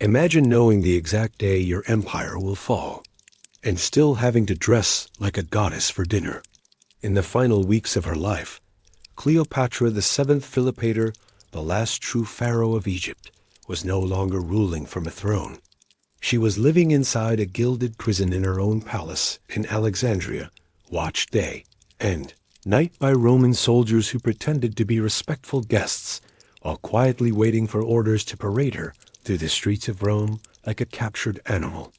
Imagine knowing the exact day your empire will fall, and still having to dress like a goddess for dinner. In the final weeks of her life, Cleopatra, the seventh Philopator, the last true Pharaoh of Egypt, was no longer ruling from a throne. She was living inside a gilded prison in her own palace in Alexandria, watched day and night by Roman soldiers who pretended to be respectful guests, while quietly waiting for orders to parade her through the streets of Rome like a captured animal.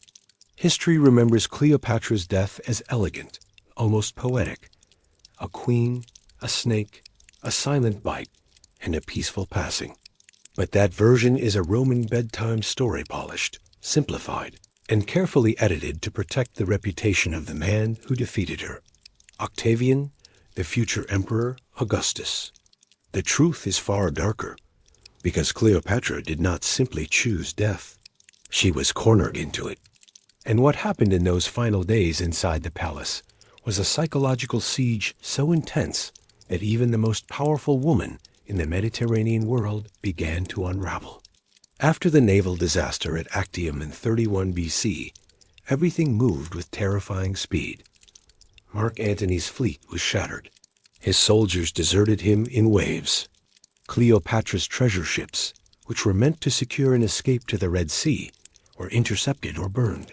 History remembers Cleopatra's death as elegant, almost poetic. A queen, a snake, a silent bite, and a peaceful passing. But that version is a Roman bedtime story, polished, simplified, and carefully edited to protect the reputation of the man who defeated her. Octavian, the future emperor Augustus. The truth is far darker, because Cleopatra did not simply choose death. She was cornered into it. And what happened in those final days inside the palace was a psychological siege so intense that even the most powerful woman in the Mediterranean world began to unravel. After the naval disaster at Actium in 31 BC, everything moved with terrifying speed. Mark Antony's fleet was shattered. His soldiers deserted him in waves. Cleopatra's treasure ships, which were meant to secure an escape to the Red Sea, were intercepted or burned.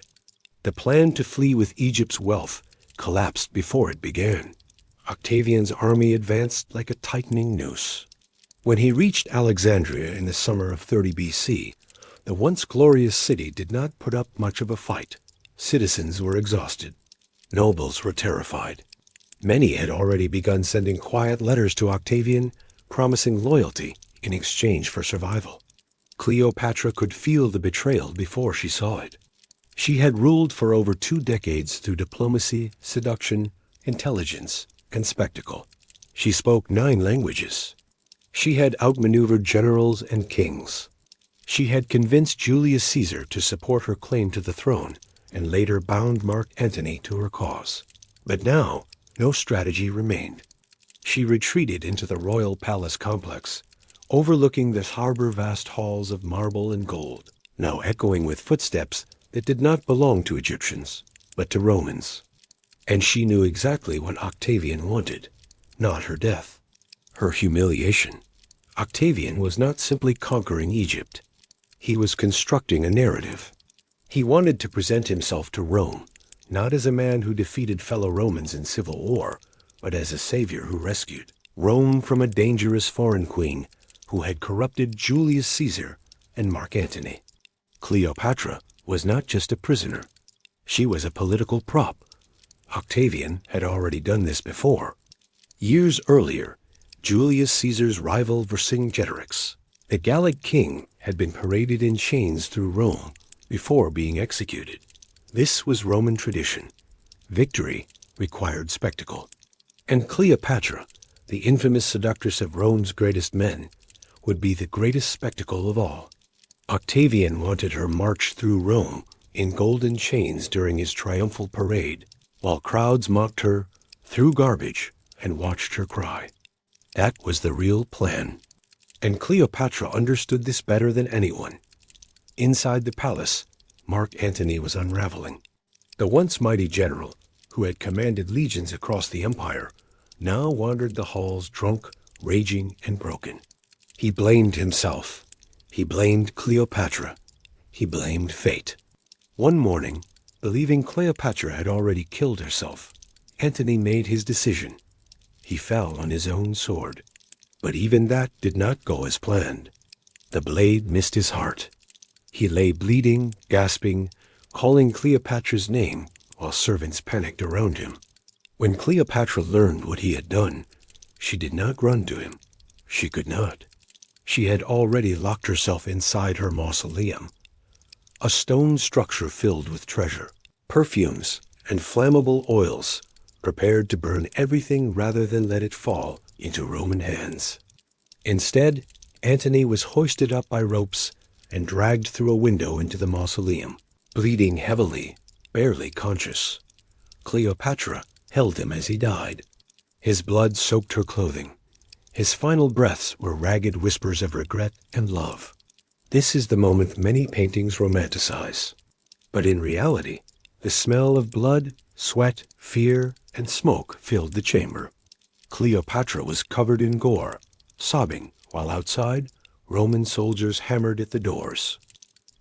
The plan to flee with Egypt's wealth collapsed before it began. Octavian's army advanced like a tightening noose. When he reached Alexandria in the summer of 30 BC, the once glorious city did not put up much of a fight. Citizens were exhausted. Nobles were terrified. Many had already begun sending quiet letters to Octavian, promising loyalty in exchange for survival. Cleopatra could feel the betrayal before she saw it. She had ruled for over 2 decades through diplomacy, seduction, intelligence, and spectacle. She spoke 9 languages. She had outmaneuvered generals and kings. She had convinced Julius Caesar to support her claim to the throne, and later bound Mark Antony to her cause. But now, no strategy remained. She retreated into the royal palace complex, overlooking the harbor-vast halls of marble and gold, now echoing with footsteps that did not belong to Egyptians, but to Romans. And she knew exactly what Octavian wanted, not her death, her humiliation. Octavian was not simply conquering Egypt. He was constructing a narrative. He wanted to present himself to Rome, not as a man who defeated fellow Romans in civil war, but as a savior who rescued Rome from a dangerous foreign queen who had corrupted Julius Caesar and Mark Antony. Cleopatra was not just a prisoner. She was a political prop. Octavian had already done this before. Years earlier, Julius Caesar's rival Vercingetorix, the Gallic king, had been paraded in chains through Rome before being executed. This was Roman tradition. Victory required spectacle. And Cleopatra, the infamous seductress of Rome's greatest men, would be the greatest spectacle of all. Octavian wanted her marched through Rome in golden chains during his triumphal parade, while crowds mocked her, threw garbage, and watched her cry. That was the real plan. And Cleopatra understood this better than anyone. Inside the palace, Mark Antony was unraveling. The once mighty general, who had commanded legions across the empire, now wandered the halls drunk, raging, and broken. He blamed himself. He blamed Cleopatra. He blamed fate. One morning, believing Cleopatra had already killed herself, Antony made his decision. He fell on his own sword. But even that did not go as planned. The blade missed his heart. He lay bleeding, gasping, calling Cleopatra's name while servants panicked around him. When Cleopatra learned what he had done, she did not run to him. She could not. She had already locked herself inside her mausoleum, a stone structure filled with treasure, perfumes, and flammable oils, prepared to burn everything rather than let it fall into Roman hands. Instead, Antony was hoisted up by ropes and dragged through a window into the mausoleum, bleeding heavily, barely conscious. Cleopatra held him as he died. His blood soaked her clothing. His final breaths were ragged whispers of regret and love. This is the moment many paintings romanticize. But in reality, the smell of blood, sweat, fear, and smoke filled the chamber. Cleopatra was covered in gore, sobbing, while outside, Roman soldiers hammered at the doors.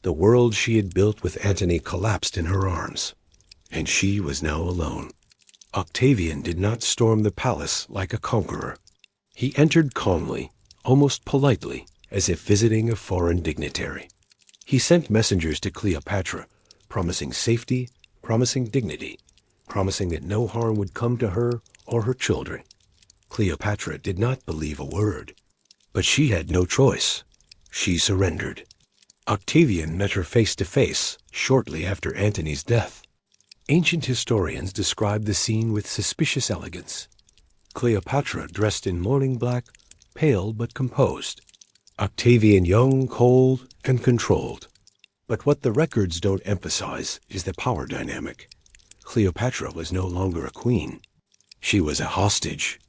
The world she had built with Antony collapsed in her arms, and she was now alone. Octavian did not storm the palace like a conqueror. He entered calmly, almost politely, as if visiting a foreign dignitary. He sent messengers to Cleopatra, promising safety, promising dignity, promising that no harm would come to her or her children. Cleopatra did not believe a word, but she had no choice. She surrendered. Octavian met her face to face shortly after Antony's death. Ancient historians describe the scene with suspicious elegance. Cleopatra dressed in mourning black, pale but composed. Octavian young, cold, and controlled. But what the records don't emphasize is the power dynamic. Cleopatra was no longer a queen. She was a hostage.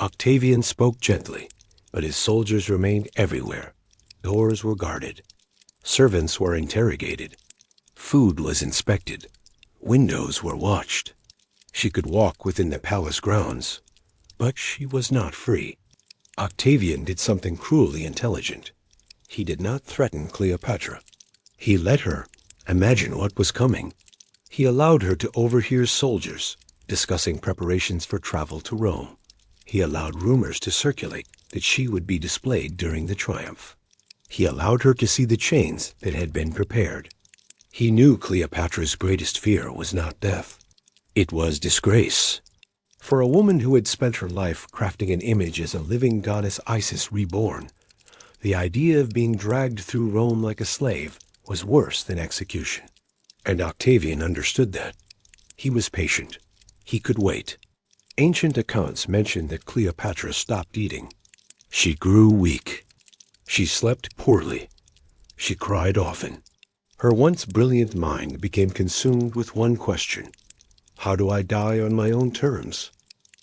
Octavian spoke gently, but his soldiers remained everywhere. Doors were guarded. Servants were interrogated. Food was inspected. Windows were watched. She could walk within the palace grounds, but she was not free. Octavian did something cruelly intelligent. He did not threaten Cleopatra. He let her imagine what was coming. He allowed her to overhear soldiers discussing preparations for travel to Rome. He allowed rumors to circulate that she would be displayed during the triumph. He allowed her to see the chains that had been prepared. He knew Cleopatra's greatest fear was not death. It was disgrace. For a woman who had spent her life crafting an image as a living goddess Isis reborn, the idea of being dragged through Rome like a slave was worse than execution. And Octavian understood that. He was patient. He could wait. Ancient accounts mention that Cleopatra stopped eating. She grew weak. She slept poorly. She cried often. Her once brilliant mind became consumed with one question: how do I die on my own terms?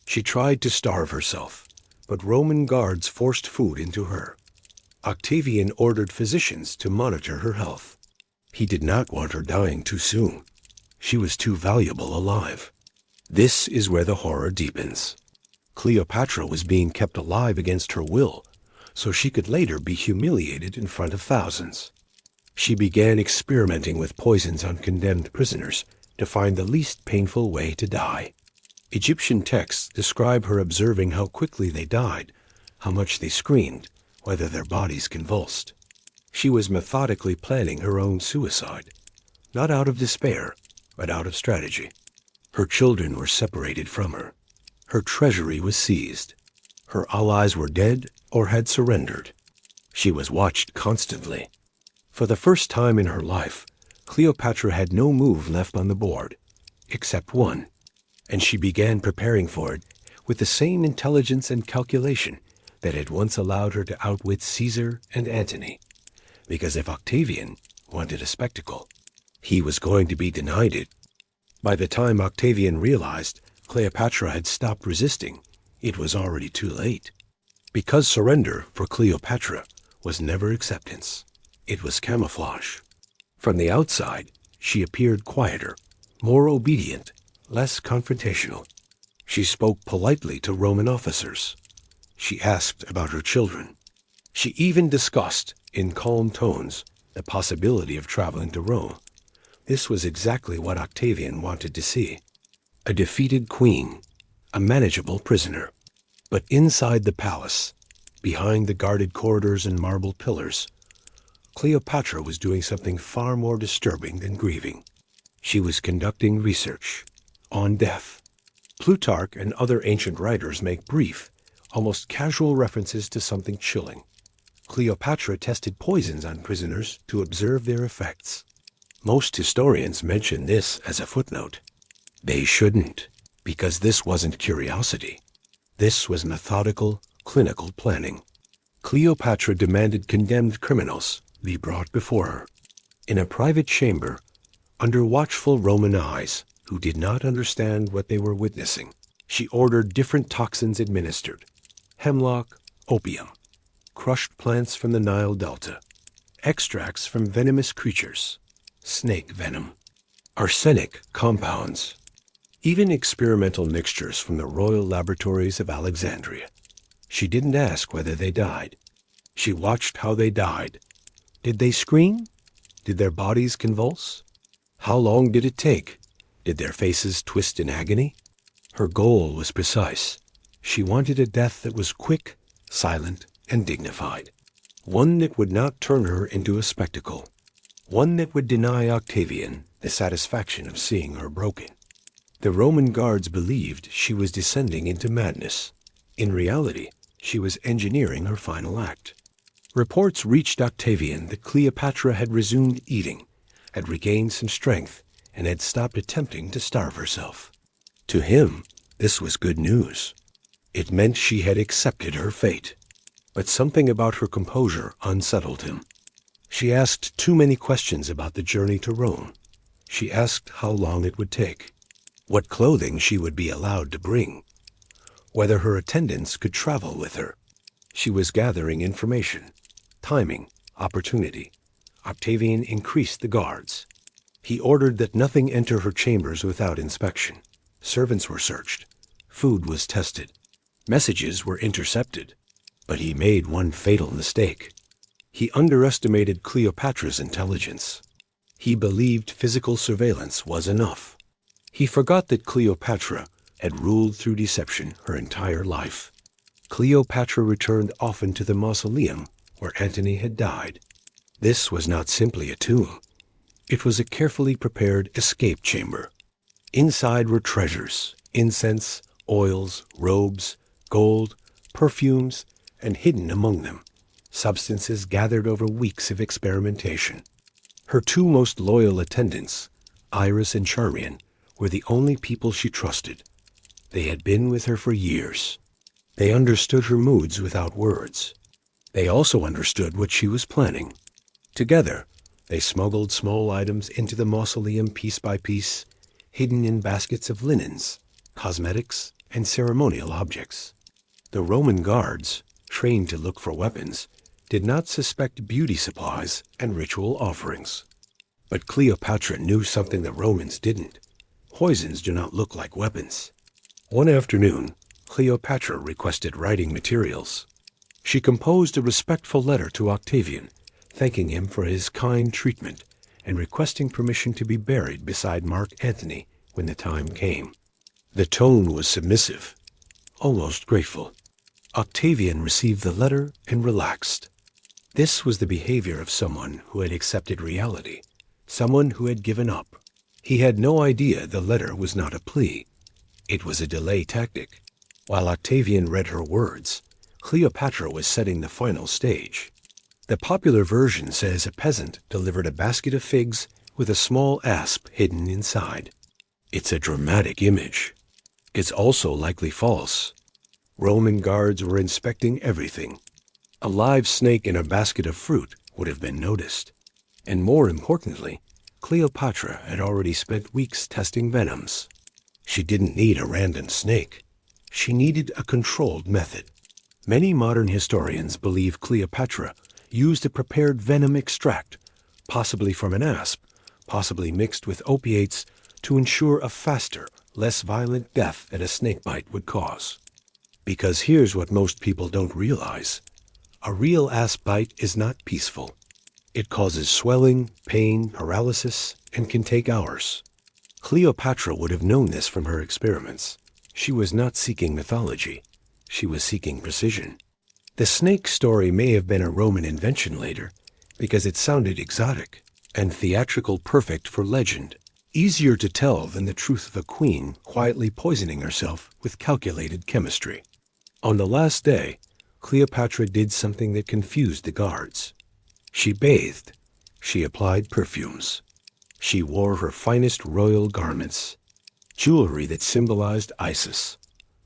She tried to starve herself, but Roman guards forced food into her. Octavian ordered physicians to monitor her health. He did not want her dying too soon. She was too valuable alive. This is where the horror deepens. Cleopatra was being kept alive against her will, so she could later be humiliated in front of thousands. She began experimenting with poisons on condemned prisoners to find the least painful way to die. Egyptian texts describe her observing how quickly they died, how much they screamed, whether their bodies convulsed. She was methodically planning her own suicide, not out of despair, but out of strategy. Her children were separated from her. Her treasury was seized. Her allies were dead or had surrendered. She was watched constantly. For the first time in her life, Cleopatra had no move left on the board, except one, and she began preparing for it with the same intelligence and calculation that had once allowed her to outwit Caesar and Antony. Because if Octavian wanted a spectacle, he was going to be denied it. By the time Octavian realized Cleopatra had stopped resisting, it was already too late. Because surrender for Cleopatra was never acceptance. It was camouflage. From the outside, she appeared quieter, more obedient, less confrontational. She spoke politely to Roman officers. She asked about her children. She even discussed, in calm tones, the possibility of traveling to Rome. This was exactly what Octavian wanted to see. A defeated queen, a manageable prisoner. But inside the palace, behind the guarded corridors and marble pillars, Cleopatra was doing something far more disturbing than grieving. She was conducting research on death. Plutarch and other ancient writers make brief, almost casual references to something chilling. Cleopatra tested poisons on prisoners to observe their effects. Most historians mention this as a footnote. They shouldn't, because this wasn't curiosity. This was methodical, clinical planning. Cleopatra demanded condemned criminals be brought before her. In a private chamber, under watchful Roman eyes who did not understand what they were witnessing, she ordered different toxins administered: hemlock, opium, crushed plants from the Nile Delta, extracts from venomous creatures, snake venom, arsenic compounds, even experimental mixtures from the royal laboratories of Alexandria. She didn't ask whether they died. She watched how they died. Did they scream? Did their bodies convulse? How long did it take? Did their faces twist in agony? Her goal was precise. She wanted a death that was quick, silent, and dignified. One that would not turn her into a spectacle. One that would deny Octavian the satisfaction of seeing her broken. The Roman guards believed she was descending into madness. In reality, she was engineering her final act. Reports reached Octavian that Cleopatra had resumed eating, had regained some strength, and had stopped attempting to starve herself. To him, this was good news. It meant she had accepted her fate. But something about her composure unsettled him. She asked too many questions about the journey to Rome. She asked how long it would take, what clothing she would be allowed to bring, whether her attendants could travel with her. She was gathering information, timing, opportunity. Octavian increased the guards. He ordered that nothing enter her chambers without inspection. Servants were searched. Food was tested. Messages were intercepted. But he made one fatal mistake. He underestimated Cleopatra's intelligence. He believed physical surveillance was enough. He forgot that Cleopatra had ruled through deception her entire life. Cleopatra returned often to the mausoleum where Antony had died. This was not simply a tomb. It was a carefully prepared escape chamber. Inside were treasures, incense, oils, robes, gold, perfumes, and hidden among them, substances gathered over weeks of experimentation. Her two most loyal attendants, Iris and Charmian, were the only people she trusted. They had been with her for years. They understood her moods without words. They also understood what she was planning. Together, they smuggled small items into the mausoleum piece by piece, hidden in baskets of linens, cosmetics, and ceremonial objects. The Roman guards, trained to look for weapons, did not suspect beauty supplies and ritual offerings. But Cleopatra knew something the Romans didn't. Poisons do not look like weapons. One afternoon, Cleopatra requested writing materials. She composed a respectful letter to Octavian, thanking him for his kind treatment and requesting permission to be buried beside Mark Antony when the time came. The tone was submissive, almost grateful. Octavian received the letter and relaxed. This was the behavior of someone who had accepted reality, someone who had given up. He had no idea the letter was not a plea. It was a delay tactic. While Octavian read her words, Cleopatra was setting the final stage. The popular version says a peasant delivered a basket of figs with a small asp hidden inside. It's a dramatic image. It's also likely false. Roman guards were inspecting everything. A live snake in a basket of fruit would have been noticed. And more importantly, Cleopatra had already spent weeks testing venoms. She didn't need a random snake. She needed a controlled method. Many modern historians believe Cleopatra used a prepared venom extract, possibly from an asp, possibly mixed with opiates, to ensure a faster, less violent death than a snakebite would cause. Because here's what most people don't realize. A real asp bite is not peaceful. It causes swelling, pain, paralysis, and can take hours. Cleopatra would have known this from her experiments. She was not seeking mythology. She was seeking precision. The snake story may have been a Roman invention later, because it sounded exotic and theatrical, perfect for legend, easier to tell than the truth of a queen quietly poisoning herself with calculated chemistry. On the last day, Cleopatra did something that confused the guards. She bathed. She applied perfumes. She wore her finest royal garments, jewelry that symbolized Isis,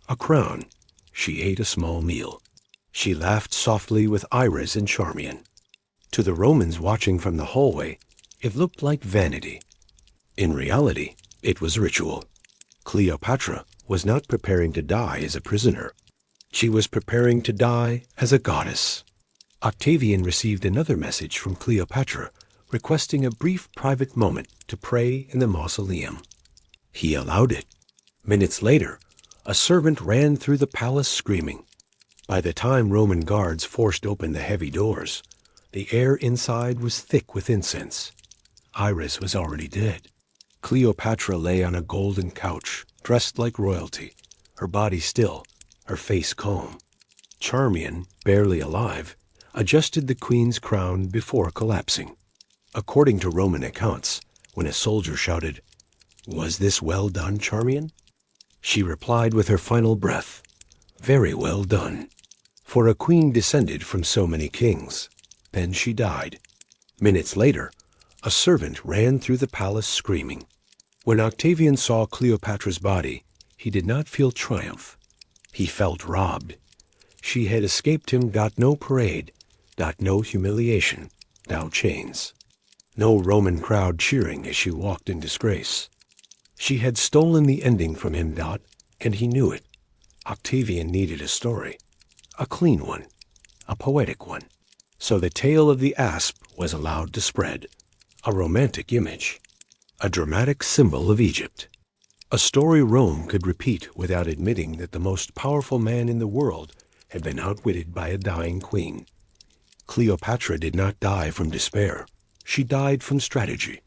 a crown. She ate a small meal. She laughed softly with Iris and Charmian. To the Romans watching from the hallway, it looked like vanity. In reality, it was ritual. Cleopatra was not preparing to die as a prisoner. She was preparing to die as a goddess. Octavian received another message from Cleopatra requesting a brief private moment to pray in the mausoleum. He allowed it. Minutes later, a servant ran through the palace screaming. By the time Roman guards forced open the heavy doors, the air inside was thick with incense. Iris was already dead. Cleopatra lay on a golden couch, dressed like royalty, her body still, her face calm. Charmian, barely alive, adjusted the queen's crown before collapsing. According to Roman accounts, when a soldier shouted, "Was this well done, Charmian?" she replied with her final breath, "Very well done." For a queen descended from so many kings. Then she died. Minutes later, a servant ran through the palace screaming. When Octavian saw Cleopatra's body, he did not feel triumph. He felt robbed. She had escaped him, got no parade, got no humiliation, now chains. No Roman crowd cheering as she walked in disgrace. She had stolen the ending from him, and he knew it. Octavian needed a story, a clean one, a poetic one. So the tale of the asp was allowed to spread, a romantic image, a dramatic symbol of Egypt. A story Rome could repeat without admitting that the most powerful man in the world had been outwitted by a dying queen. Cleopatra did not die from despair. She died from strategy.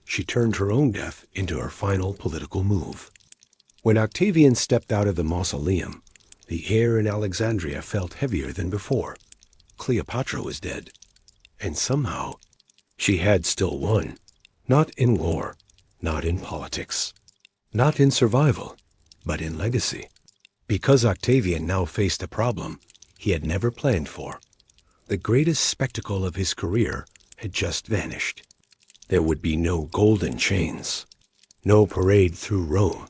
She turned her own death into her final political move. When Octavian stepped out of the mausoleum, the air in Alexandria felt heavier than before. Cleopatra was dead. And somehow, she had still won. Not in war, not in politics, not in survival, but in legacy. Because Octavian now faced a problem he had never planned for. The greatest spectacle of his career had just vanished. There would be no golden chains, no parade through Rome,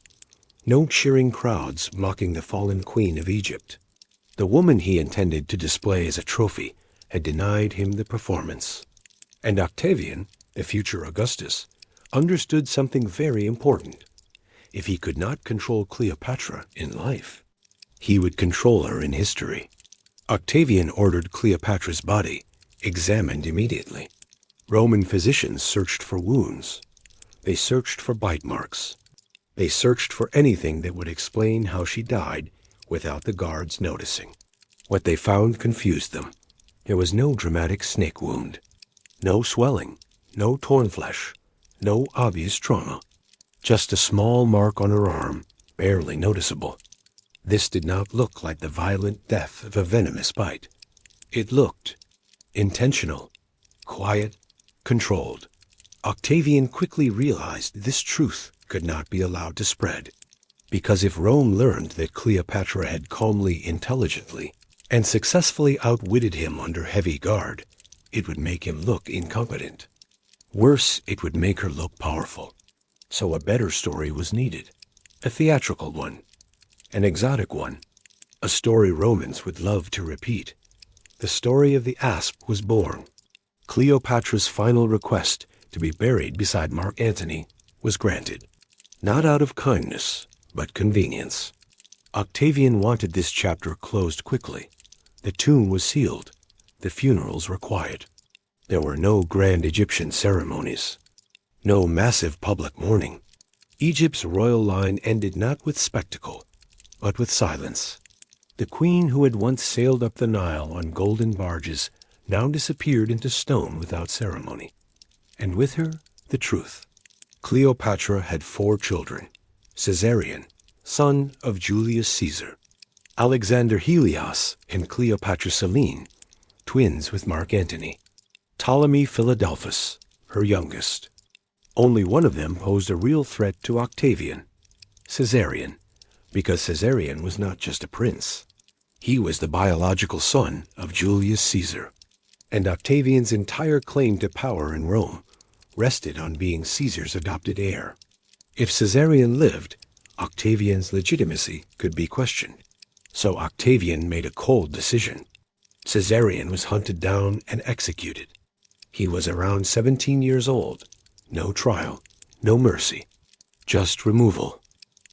no cheering crowds mocking the fallen queen of Egypt. The woman he intended to display as a trophy had denied him the performance. And Octavian, the future Augustus, understood something very important. If he could not control Cleopatra in life, he would control her in history. Octavian ordered Cleopatra's body examined immediately. Roman physicians searched for wounds. They searched for bite marks. They searched for anything that would explain how she died without the guards noticing. What they found confused them. There was no dramatic snake wound, no swelling, no torn flesh, no obvious trauma. Just a small mark on her arm, barely noticeable. This did not look like the violent death of a venomous bite. It looked intentional, quiet, controlled. Octavian quickly realized this truth could not be allowed to spread, because if Rome learned that Cleopatra had calmly, intelligently, and successfully outwitted him under heavy guard, it would make him look incompetent. Worse, it would make her look powerful. So a better story was needed, a theatrical one, an exotic one, a story Romans would love to repeat. The story of the asp was born. Cleopatra's final request to be buried beside Mark Antony was granted, not out of kindness, but convenience. Octavian wanted this chapter closed quickly. The tomb was sealed. The funerals were quiet. There were no grand Egyptian ceremonies, no massive public mourning. Egypt's royal line ended not with spectacle, but with silence. The queen who had once sailed up the Nile on golden barges now disappeared into stone without ceremony. And with her, the truth. Cleopatra had 4 children. Caesarion, son of Julius Caesar. Alexander Helios and Cleopatra Selene, twins with Mark Antony. Ptolemy Philadelphus, her youngest. Only one of them posed a real threat to Octavian, Caesarion, because Caesarion was not just a prince. He was the biological son of Julius Caesar, and Octavian's entire claim to power in Rome rested on being Caesar's adopted heir. If Caesarion lived, Octavian's legitimacy could be questioned. So Octavian made a cold decision. Caesarion was hunted down and executed. He was around 17 years old. No trial, no mercy, just removal.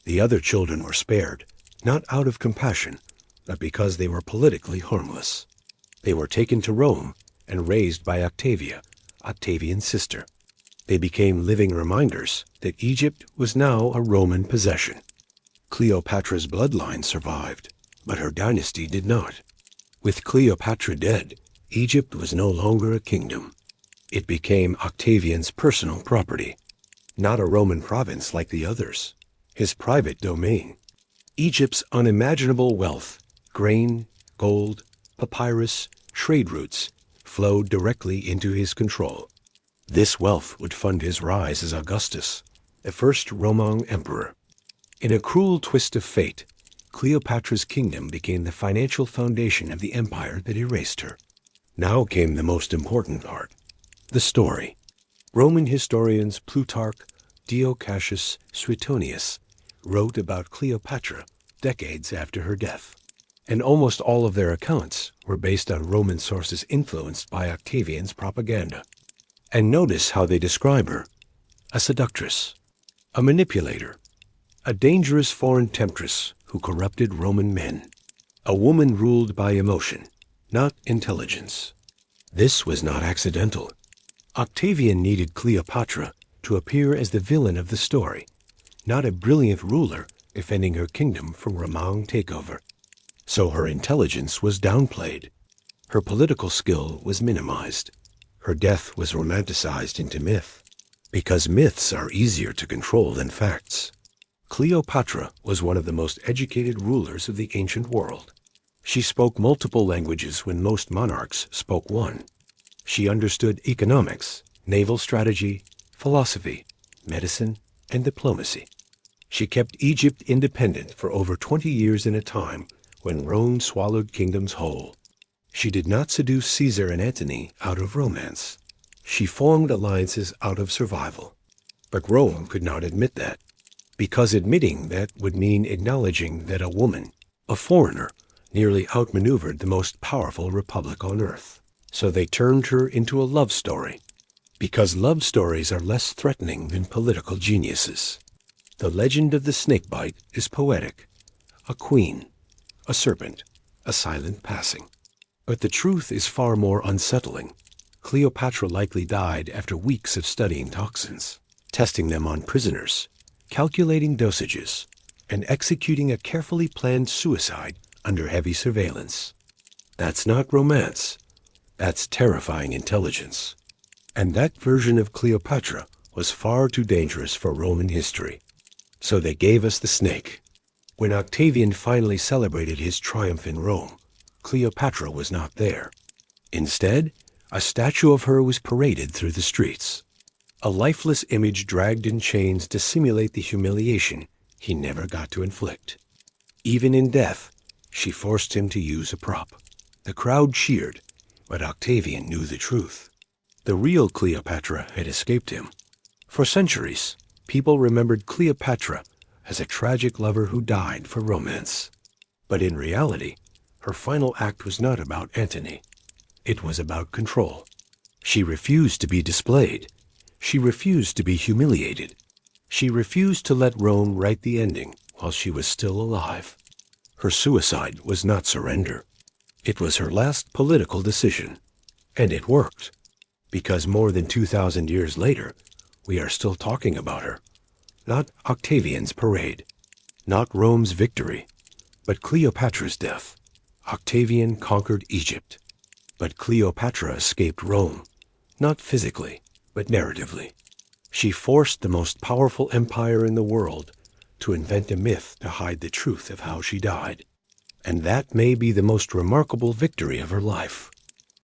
The other children were spared, not out of compassion, but because they were politically harmless. They were taken to Rome and raised by Octavian's sister. They became living reminders that Egypt was now a Roman possession. Cleopatra's bloodline survived, but her dynasty did not. With Cleopatra dead, Egypt was no longer a kingdom. It became Octavian's personal property, not a Roman province like the others, his private domain. Egypt's unimaginable wealth, grain, gold, papyrus, trade routes, flowed directly into his control. This wealth would fund his rise as Augustus, the first Roman emperor. In a cruel twist of fate, Cleopatra's kingdom became the financial foundation of the empire that erased her. Now came the most important part, the story. Roman historians Plutarch, Dio Cassius, Suetonius wrote about Cleopatra decades after her death, and almost all of their accounts were based on Roman sources influenced by Octavian's propaganda. And notice how they describe her: a seductress, a manipulator, a dangerous foreign temptress who corrupted Roman men, a woman ruled by emotion, not intelligence. This was not accidental. Octavian needed Cleopatra to appear as the villain of the story, not a brilliant ruler defending her kingdom from Roman takeover. So her intelligence was downplayed. Her political skill was minimized. Her death was romanticized into myth, because myths are easier to control than facts. Cleopatra was one of the most educated rulers of the ancient world. She spoke multiple languages when most monarchs spoke one. She understood economics, naval strategy, philosophy, medicine, and diplomacy. She kept Egypt independent for over 20 years in a time when Rome swallowed kingdoms whole. She did not seduce Caesar and Antony out of romance. She formed alliances out of survival. But Rome could not admit that, because admitting that would mean acknowledging that a woman, a foreigner, nearly outmaneuvered the most powerful republic on earth. So they turned her into a love story, because love stories are less threatening than political geniuses. The legend of the snakebite is poetic. A queen, a serpent, a silent passing. But the truth is far more unsettling. Cleopatra likely died after weeks of studying toxins, testing them on prisoners, calculating dosages, and executing a carefully planned suicide under heavy surveillance. That's not romance. That's terrifying intelligence. And that version of Cleopatra was far too dangerous for Roman history. So they gave us the snake. When Octavian finally celebrated his triumph in Rome, Cleopatra was not there. Instead, a statue of her was paraded through the streets. A lifeless image dragged in chains to simulate the humiliation he never got to inflict. Even in death, she forced him to use a prop. The crowd cheered, but Octavian knew the truth. The real Cleopatra had escaped him. For centuries, people remembered Cleopatra as a tragic lover who died for romance. But in reality, her final act was not about Antony. It was about control. She refused to be displayed. She refused to be humiliated. She refused to let Rome write the ending while she was still alive. Her suicide was not surrender. It was her last political decision. And it worked. Because more than 2,000 years later, we are still talking about her. Not Octavian's parade. Not Rome's victory. But Cleopatra's death. Octavian conquered Egypt. But Cleopatra escaped Rome. Not physically, but narratively. She forced the most powerful empire in the world to invent a myth to hide the truth of how she died. And that may be the most remarkable victory of her life.